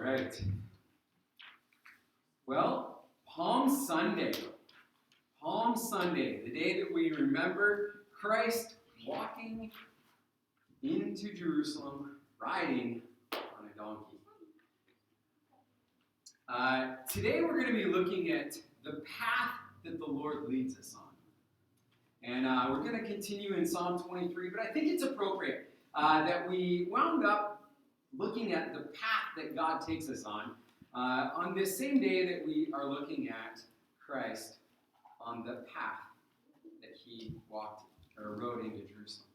right. Well, Palm Sunday. Palm Sunday, the day that we remember Christ walking into Jerusalem, riding on a donkey. Today we're going to be looking at the path that the Lord leads us on. And we're going to continue in Psalm 23, but I think it's appropriate that we wound up looking at the path that God takes us on this same day that we are looking at Christ on the path that he walked or rode into Jerusalem.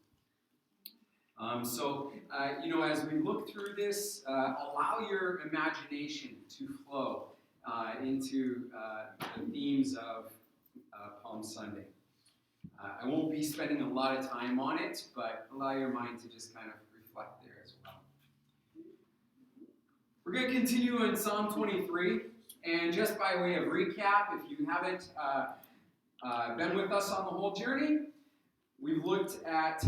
As we look through this, allow your imagination to flow into the themes of Palm Sunday. I won't be spending a lot of time on it, but allow your mind to just kind of reflect there as well. We're going to continue in Psalm 23, and just by way of recap, if you haven't been with us on the whole journey, we've looked at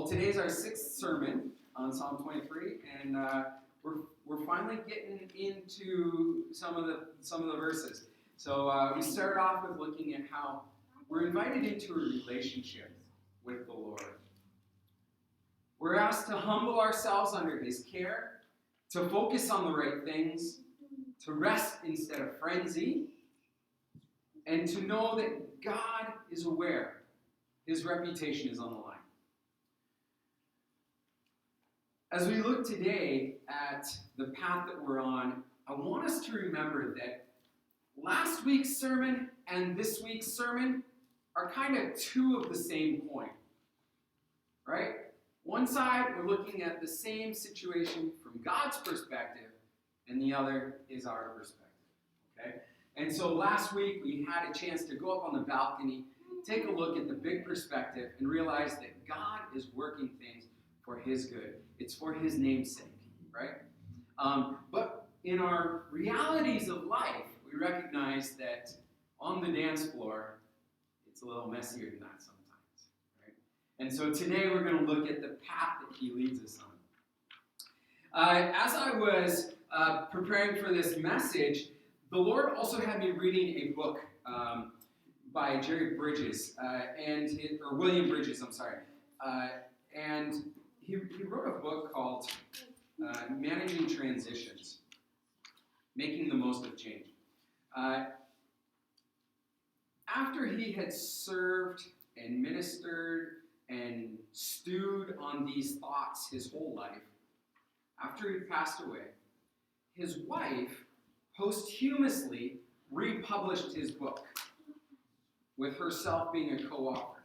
today's our sixth sermon on Psalm 23, and we're finally getting into some of the verses. So we started off with looking at how we're invited into a relationship with the Lord. We're asked to humble ourselves under his care, to focus on the right things, to rest instead of frenzy, and to know that God is aware his reputation is on the line. As we look today at the path that we're on, I want us to remember that last week's sermon and this week's sermon are kind of two of the same coin, right? One side, we're looking at the same situation from God's perspective, and the other is our perspective, okay? And so last week, we had a chance to go up on the balcony, take a look at the big perspective, and realize that God is working things for his good. It's for his name's sake, right? But in our realities of life, we recognize that on the dance floor, it's a little messier than that sometimes, right? And so today we're going to look at the path that he leads us on. As I was preparing for this message, the Lord also had me reading a book by Jerry Bridges, or William Bridges, I'm sorry. And he wrote a book called Managing Transitions, Making the Most of Change. After he had served and ministered and stewed on these thoughts his whole life, after he passed away, his wife posthumously republished his book, with herself being a co-author.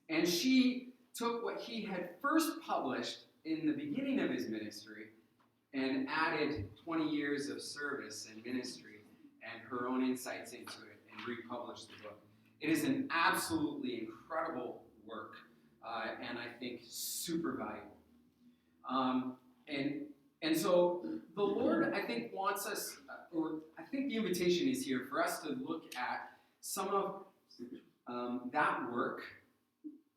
And she took what he had first published in the beginning of his ministry and added 20 years of service and ministry and her own insights into it and republished the book. It is an absolutely incredible work, and I think super valuable. And so the Lord, I think, wants us, or I think the invitation is here for us to look at some of that work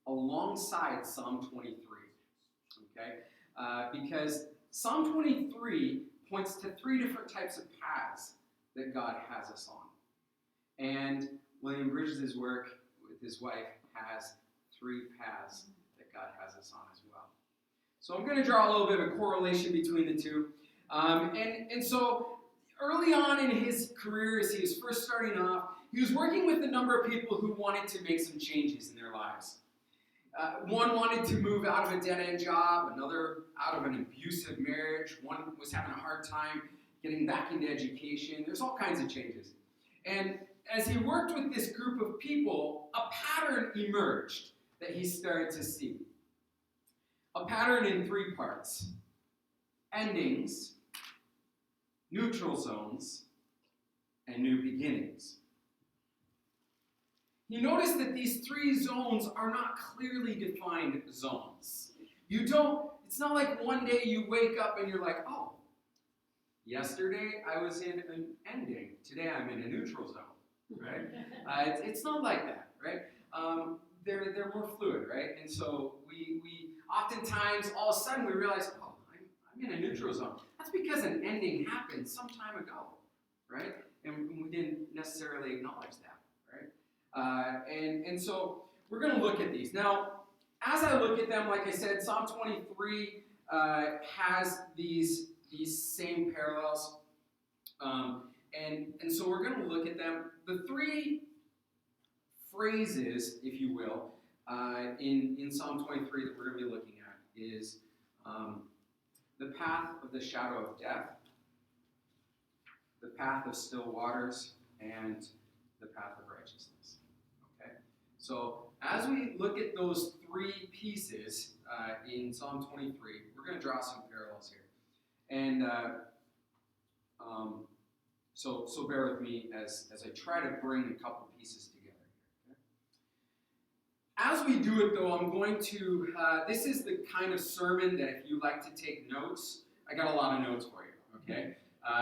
alongside Psalm 23, okay? Because Psalm 23 points to three different types of paths that God has us on. And William Bridges' work with his wife has three paths that God has us on as well. So I'm going to draw a little bit of a correlation between the two. And so early on in his career, as he was first starting off, he was working with a number of people who wanted to make some changes in their lives. One wanted to move out of a dead-end job, another out of an abusive marriage, one was having a hard time getting back into education. There's all kinds of changes. And as he worked with this group of people, a pattern emerged that he started to see. A pattern in three parts: endings, neutral zones, and new beginnings. He noticed that these three zones are not clearly defined zones. It's not like one day you wake up and you're like, oh, yesterday I was in an ending, today I'm in a neutral zone, right? It's not like that, right? They're more fluid, right? And so we oftentimes, all of a sudden, we realize, oh, I'm in a neutral zone. That's because an ending happened some time ago, right? And we didn't necessarily acknowledge that, right? And so we're going to look at these. Now, as I look at them, like I said, Psalm 23 has these same parallels. And so we're going to look at them. The three phrases, if you will, in Psalm 23 that we're going to be looking at is the path of the shadow of death, the path of still waters, and the path of righteousness. Okay? So as we look at those three pieces in Psalm 23, we're going to draw some parallels here. And so bear with me as I try to bring a couple pieces together here. Okay? As we do it, though, I'm going to, this is the kind of sermon that if you like to take notes, I got a lot of notes for you, okay?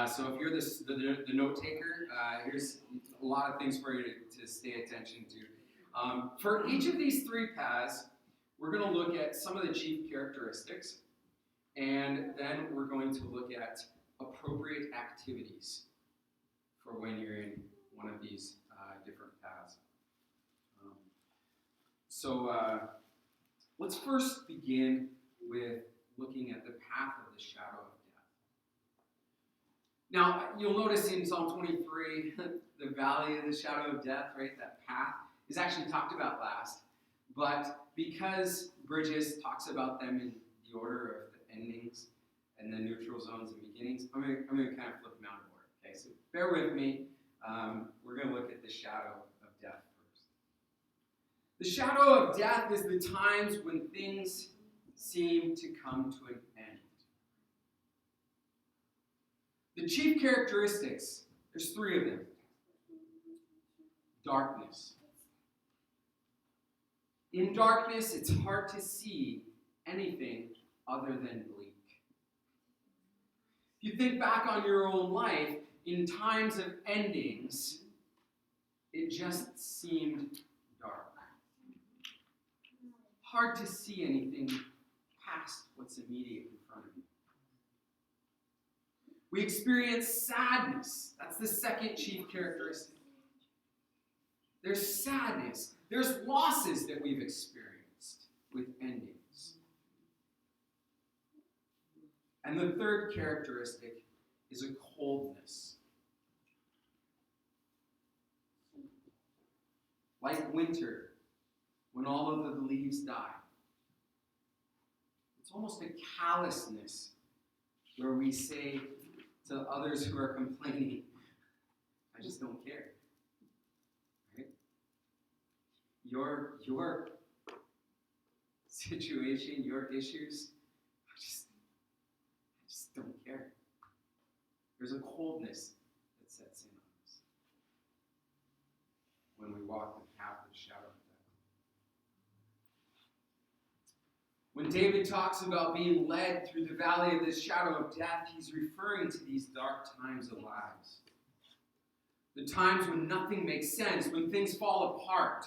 So if you're the note taker, here's a lot of things for you to stay attention to. For each of these three paths, we're going to look at some of the chief characteristics, and then we're going to look at appropriate activities for when you're in one of these different paths. So let's first begin with looking at the path of the shadow of death. Now, you'll notice in Psalm 23, the valley of the shadow of death, right, that path, is actually talked about last. But because Bridges talks about them in the order of the endings and the neutral zones and beginnings, I'm going to kind of flip them out of order. Okay, so bear with me. We're going to look at the shadow of death first. The shadow of death is the times when things seem to come to an end. The chief characteristics, there's three of them. Darkness. In darkness, it's hard to see anything other than bleak. If you think back on your own life, in times of endings, it just seemed dark. Hard to see anything past what's immediate in front of you. We experience sadness. That's the second chief characteristic. There's sadness. There's losses that we've experienced with endings. And the third characteristic is a coldness. Like winter, when all of the leaves die. It's almost a callousness where we say to others who are complaining, I just don't care. Right? Your situation, your issues, I just don't care. There's a coldness that sets in on us when we walk the path of the shadow of death. When David talks about being led through the valley of the shadow of death, he's referring to these dark times of lives. The times when nothing makes sense, when things fall apart,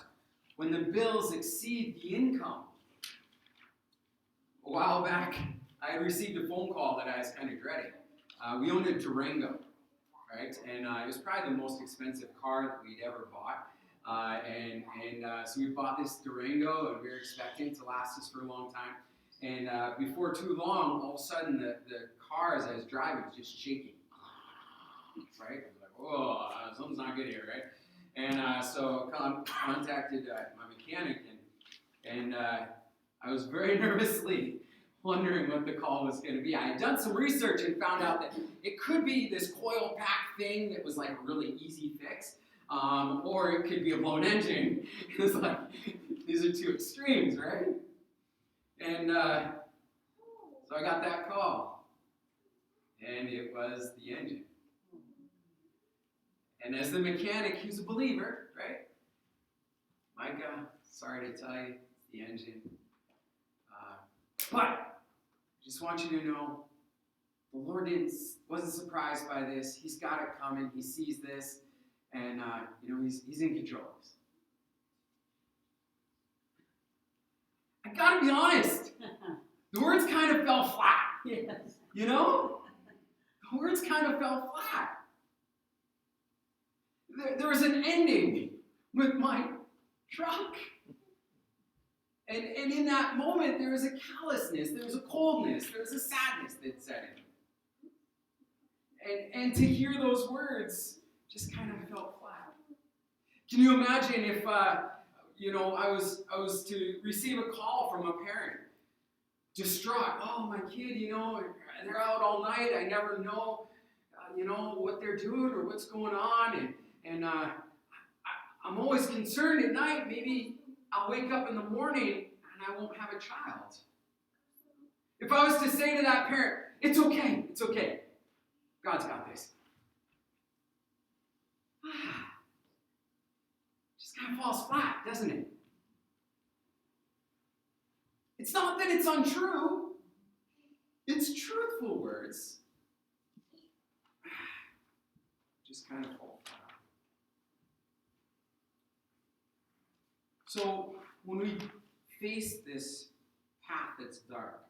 when the bills exceed the income. A while back, I received a phone call that I was kind of dreading. We owned a Durango, right? And it was probably the most expensive car that we'd ever bought. So we bought this Durango, and we were expecting it to last us for a long time. And before too long, all of a sudden, the car, as I was driving, was just shaking. Right? I was like, whoa, something's not good here, right? And so I contacted my mechanic, and I was very nervously wondering what the call was going to be. I had done some research and found out that it could be this coil pack thing that was like a really easy fix. Or it could be a blown engine. It's like, these are two extremes, right? And so I got that call. And it was the engine. And as the mechanic, he's a believer, right? Micah, sorry to tell you, it's the engine. But I just want you to know, the Lord wasn't surprised by this. He's got it coming. He sees this. And, he's in control. I gotta be honest. The words kind of fell flat. Yes. You know? my words kind of fell flat. There was an ending with my truck. And in that moment, there was a callousness, there was a coldness, there was a sadness that set in. And to hear those words just kind of felt flat. Can you imagine if, I was to receive a call from a parent, distraught, oh, my kid, they're out all night, I never know, what they're doing or what's going on, and I'm always concerned at night, maybe I'll wake up in the morning and I won't have a child. If I was to say to that parent, it's okay, God's got this. Just kind of falls flat, doesn't it? It's not that it's untrue. It's truthful words. Just kind of fall flat. So when we face this path that's dark,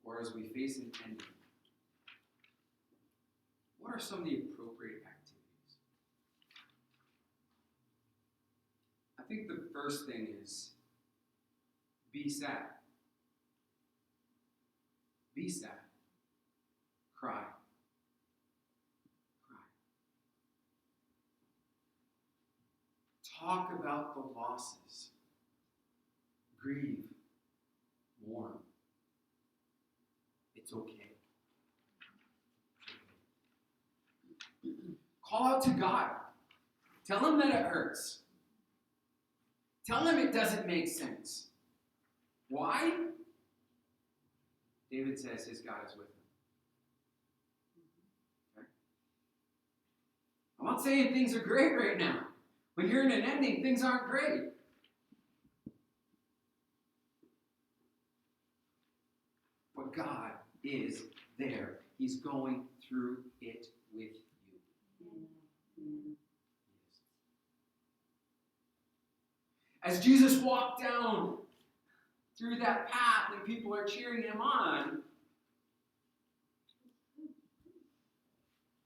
or as we face an ending, what are some of the appropriate activities? I think the first thing is be sad. Be sad. Cry. Cry. Talk about the losses. Grieve. Mourn. It's okay. Call out to God. Tell him that it hurts. Tell him it doesn't make sense. Why? David says his God is with him. Okay? I'm not saying things are great right now. When you're in an ending, things aren't great. But God is there. He's going through it with you. As Jesus walked down through that path and people are cheering him on,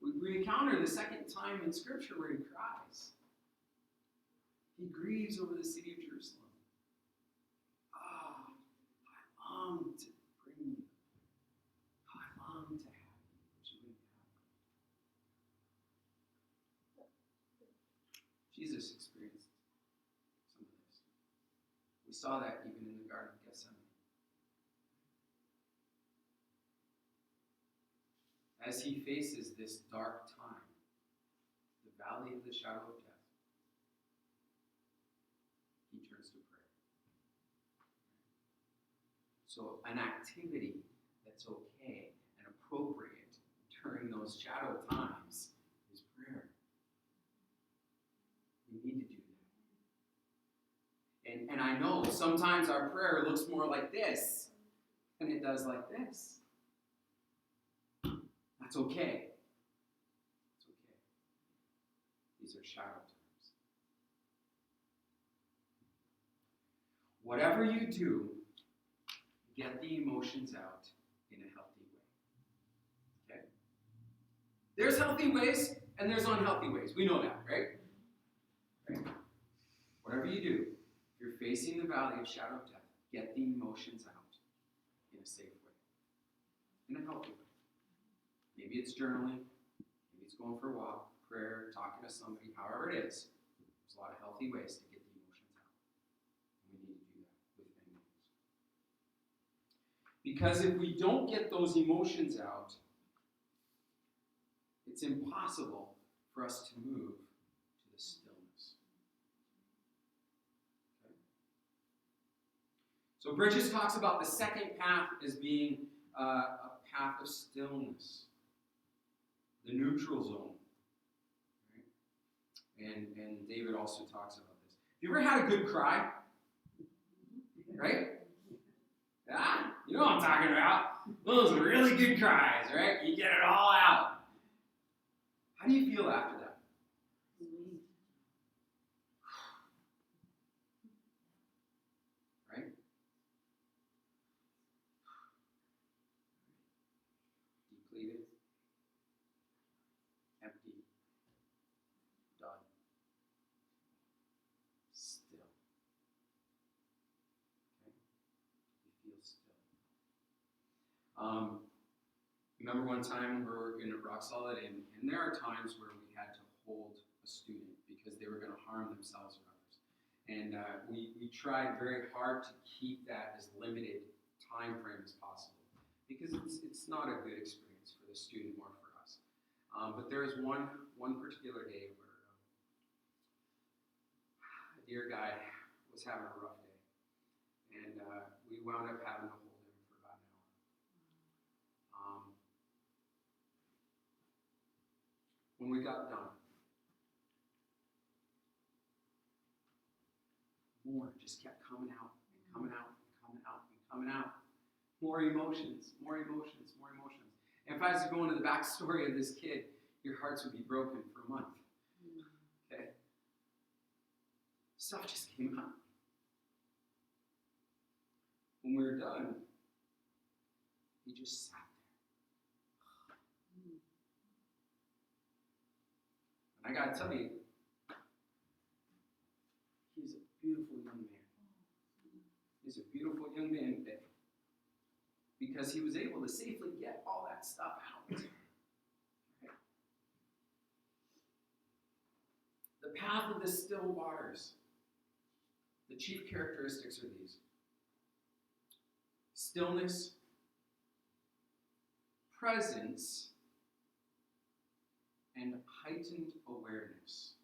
we encounter the second time in Scripture where he cries. He grieves over the city of Jerusalem. I long to bring you. I long to have you, but you wouldn't have me. Jesus experienced some of this. We saw that even in the Garden of Gethsemane. As he faces this dark time, the valley of the shadow of death, he turns to prayer. So an activity that's okay and appropriate during those shadow times is prayer. We need to do that. And I know sometimes our prayer looks more like this than it does like this. That's okay. It's okay. These are shadow times. Whatever you do, get the emotions out in a healthy way. Okay? There's healthy ways and there's unhealthy ways. We know that, right? Whatever you do, if you're facing the valley of shadow of death, get the emotions out in a safe way. In a healthy way. Maybe it's journaling, maybe it's going for a walk, prayer, talking to somebody, however it is. There's a lot of healthy ways to get the emotions out. And we need to do that with many things. Because if we don't get those emotions out, it's impossible for us to move to the stillness. Okay? So Bridges talks about the second path as being a path of stillness. The neutral zone. Right? And David also talks about this. Have you ever had a good cry? Right? Yeah? You know what I'm talking about. Those really good cries, right? You get it all out. How do you feel after that? Right? completed, empty, done, still. Okay? You feel still. Remember one time we were in a Rock Solid, and there are times where we had to hold a student because they were going to harm themselves or others. And we tried very hard to keep that as limited time frame as possible because it's not a good experience for the student or for us. But there was one particular day where a dear guy was having a rough day, and we wound up having to hold him for about an hour. When we got done, more just kept coming out and coming out and coming out and coming out. More emotions, more emotions, more emotions. And if I was to go into the backstory of this kid, your hearts would be broken for a month. Okay? Stuff just came out. When we were done, he just sat there. And I gotta tell you, he's a beautiful young man. He's a beautiful young man today. Because he was able to safely get all that stuff out. Okay. The path of the still waters. The chief characteristics are these: stillness, presence, and heightened awareness.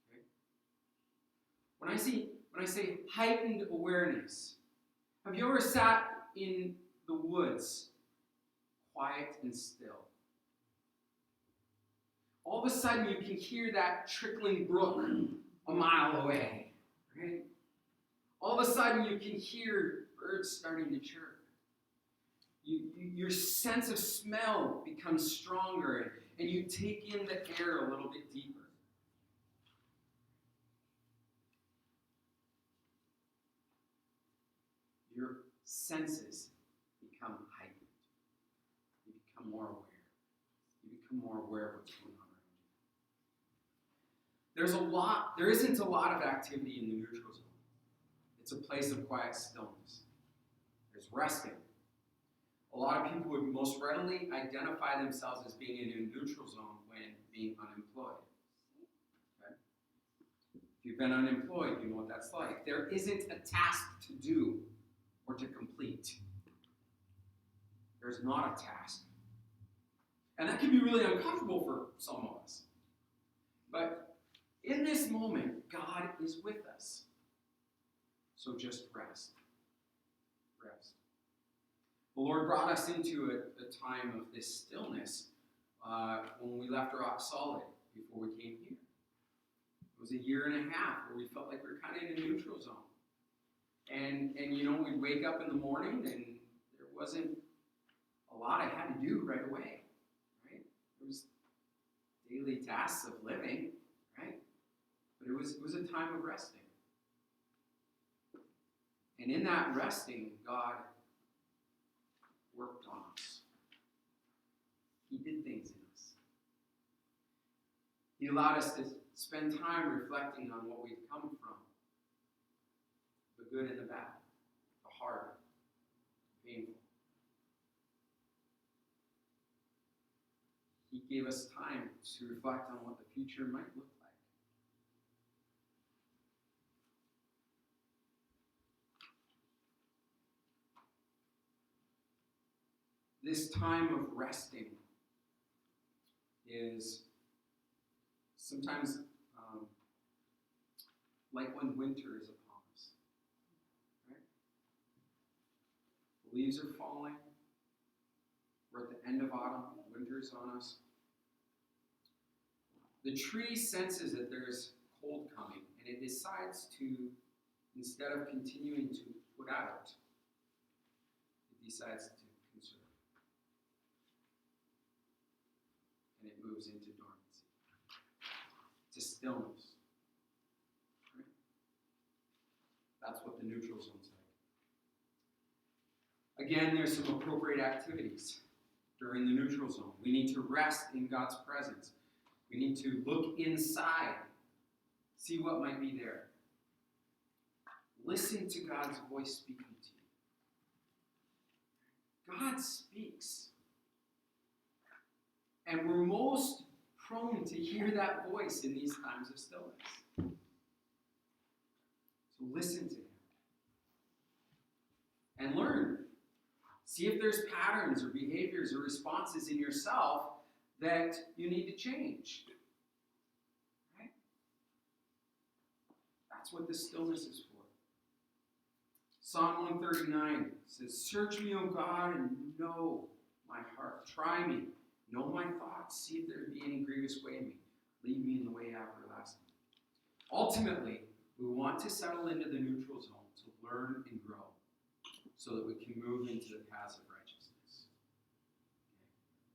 Okay? When I say heightened awareness, have you ever sat in the woods, quiet and still? All of a sudden you can hear that trickling brook a mile away, right? All of a sudden you can hear birds starting to chirp. Your sense of smell becomes stronger, and you take in the air a little bit deeper. Your senses become heightened. You become more aware. You become more aware of what's going on around you. There isn't a lot of activity in the neutral zone. It's a place of quiet stillness. There's resting. A lot of people would most readily identify themselves as being in a neutral zone when being unemployed. Okay? If you've been unemployed, you know what that's like. There isn't a task to do or to complete. There's not a task. And that can be really uncomfortable for some of us. But in this moment, God is with us. So just rest. Rest. The Lord brought us into a time of this stillness when we left Rock Solid before we came here. It was a year and a half where we felt like we were kind of in a neutral zone. And you know, we'd wake up in the morning and there wasn't a lot I had to do right away, right? It was daily tasks of living, right? But it was a time of resting. And in that resting, God worked on us. He did things in us. He allowed us to spend time reflecting on what we've come from. The good and the bad, the hard, the painful. He gave us time to reflect on what the future might look like. This time of resting is sometimes like when winter is upon us. Right? The leaves are falling. We're at the end of autumn. Winter's on us. The tree senses that there's cold coming, and it decides to, instead of continuing to put out, it decides to conserve. And it moves into dormancy, to stillness. Right? That's what the neutral zone's like. Again, there's some appropriate activities. during the neutral zone. We need to rest in God's presence. We need to look inside, see what might be there. Listen to God's voice speaking to you. God speaks. And we're most prone to hear that voice in these times of stillness. So listen to him. And learn. See if there's patterns or behaviors or responses in yourself that you need to change. Right? That's what the stillness is for. Psalm 139 says, "Search me, O God, and know my heart. Try me. Know my thoughts. See if there be any grievous way in me. Lead me in the way everlasting." Ultimately, we want to settle into the neutral zone to learn and grow so that we can move into the paths of righteousness.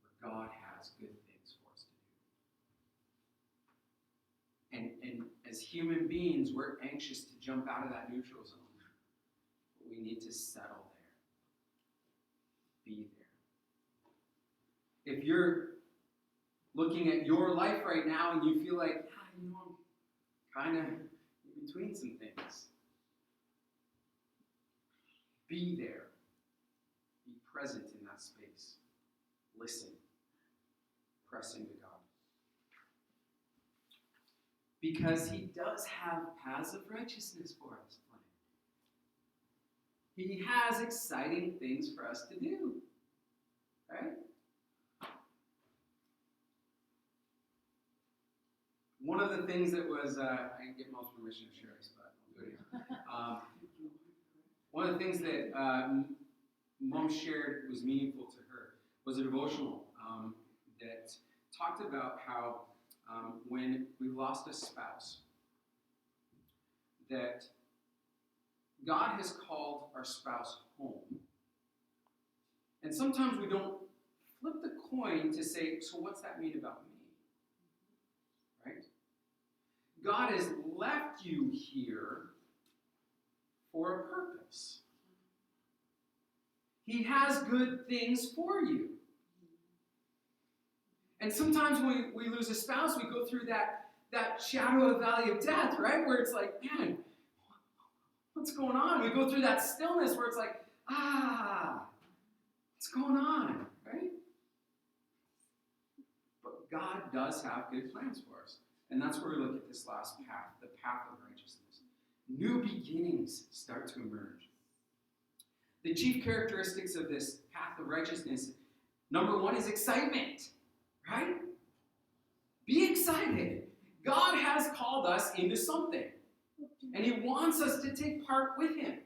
Where God has good things for us to do. And as human beings, we're anxious to jump out of that neutral zone. But we need to settle there. Be there. If you're looking at your life right now and you feel like, I'm kind of in between some things, be there. Be present in that space. Listen. Press into God. Because he does have paths of righteousness for us. He has exciting things for us to do. Right? One of the things that was, I didn't get most permission to share this, but I'll do it here. One of the things that Mom shared was meaningful to her was a devotional that talked about how when we lost a spouse, that God has called our spouse home. And sometimes we don't flip the coin to say, so what's that mean about me? Right? God has left you here for a purpose. He has good things for you. And sometimes when we lose a spouse, we go through that shadow of valley of death, right? Where it's like, man, what's going on? We go through that stillness where it's like, what's going on, right? But God does have good plans for us. And that's where we look at this last path, the path of righteousness. New beginnings start to emerge. The chief characteristics of this path of righteousness, number one is excitement, right? Be excited. God has called us into something. And he wants us to take part with him.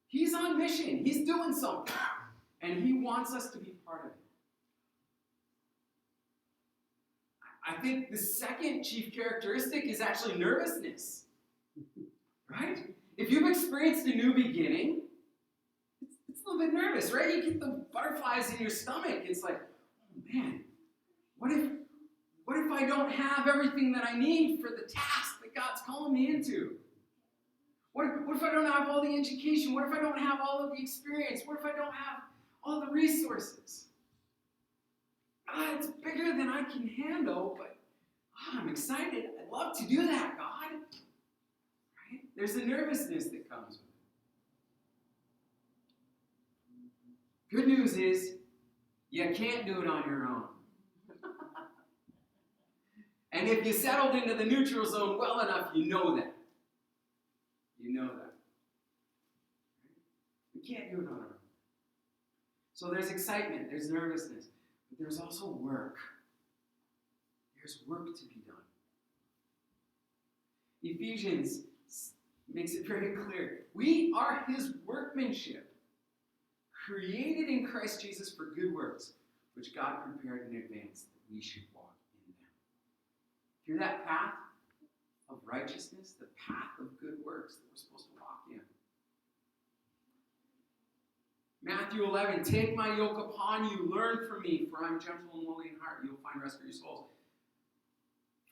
He's on mission. He's doing something. And he wants us to be part of it. I think the second chief characteristic is actually nervousness. Right? If you've experienced a new beginning, it's a little bit nervous, right? You get the butterflies in your stomach. It's like, oh man, what if I don't have everything that I need for the task that God's calling me into? What if I don't have all the education? What if I don't have all of the experience? What if I don't have all the resources? It's bigger than I can handle, but I'm excited. I'd love to do that, God. Right? There's a nervousness that comes with it. Good news is, you can't do it on your own. And if you settled into the neutral zone well enough, you know that. You know that. We can't do it on our own. So there's excitement, there's nervousness, but there's also work. There's work to be done. Ephesians makes it very clear. We are his workmanship, created in Christ Jesus for good works, which God prepared in advance that we should walk in them. Hear that path of righteousness, the path of good works that we're supposed to walk in. Matthew 11, take my yoke upon you, learn from me, for I'm gentle and lowly in heart. You'll find rest for your souls.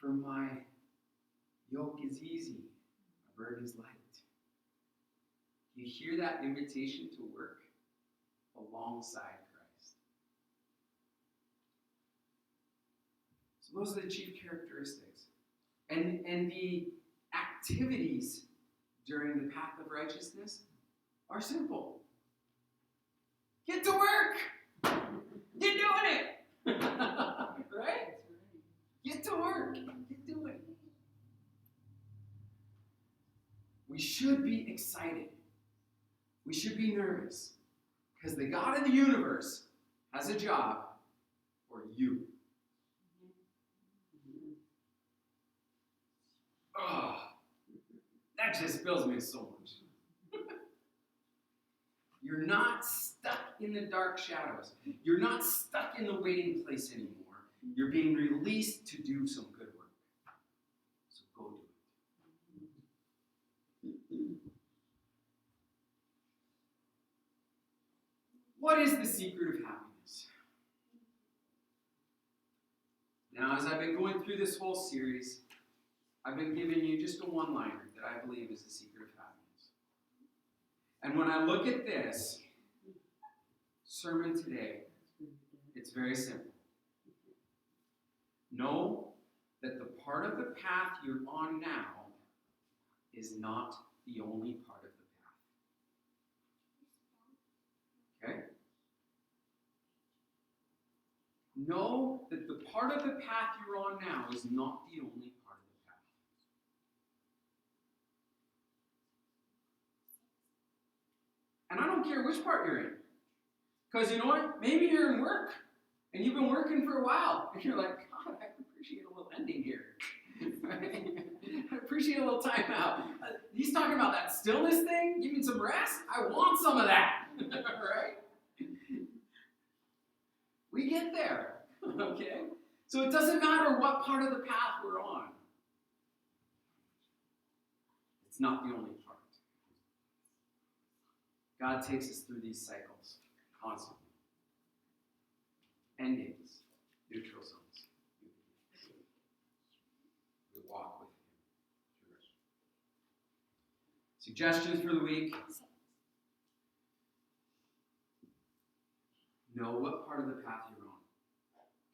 For my yoke is easy, my burden is light. You hear that invitation to work alongside Christ. So those are the chief characteristics. And the activities during the path of righteousness are simple. Get to work! Get doing it! Right? Get to work. Get doing it. We should be excited. We should be nervous. Because the God of the universe has a job for you. Oh, that just fills me so much. You're not stuck in the dark shadows. You're not stuck in the waiting place anymore. You're being released to do some good work. So go do it. What is the secret of happiness? Now, as I've been going through this whole series, I've been giving you just a one-liner that I believe is the secret of happiness. And when I look at this sermon today, it's very simple. Know that the part of the path you're on now is not the only part of the path. Okay? Know that the part of the path you're on now is not the only part of the path. And I don't care which part you're in. Because you know what? Maybe you're in work, and you've been working for a while, and you're like, God, I appreciate a little ending here. Right? I appreciate a little time out. He's talking about that stillness thing. Give me some rest. I want some of that. Right? We get there. Okay? So it doesn't matter what part of the path we're on. It's not the only part. God takes us through these cycles constantly. Endings, neutral zones. We walk with Him through it. Suggestions for the week. Know what part of the path you're on.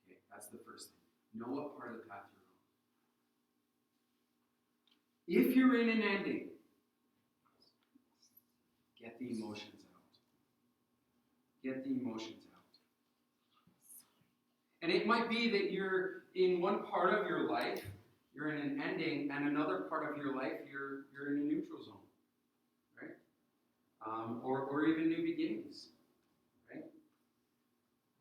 Okay, that's the first thing. Know what part of the path you're on. If you're in an ending, get the emotions out. Get the emotions out. And it might be that you're in one part of your life, you're in an ending, and another part of your life, you're in a neutral zone, right? Or even new beginnings, right?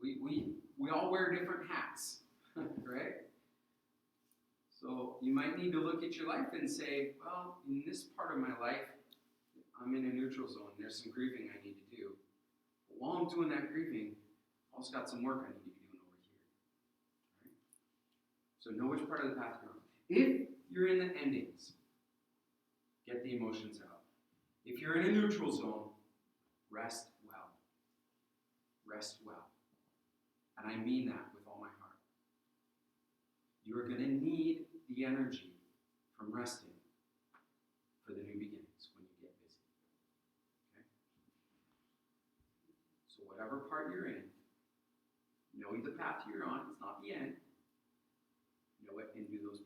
We all wear different hats, right? So you might need to look at your life and say, well, in this part of my life, I'm in a neutral zone. There's some grieving I need to do. But while I'm doing that grieving, I've also got some work I need to be doing over here. Right? So know which part of the path you're on. If you're in the endings, get the emotions out. If you're in a neutral zone, rest well. Rest well. And I mean that with all my heart. You are going to need the energy from resting for the new beginnings when you get busy. Okay? So whatever part you're in, know the path you're on. It's not the end. Know it and do those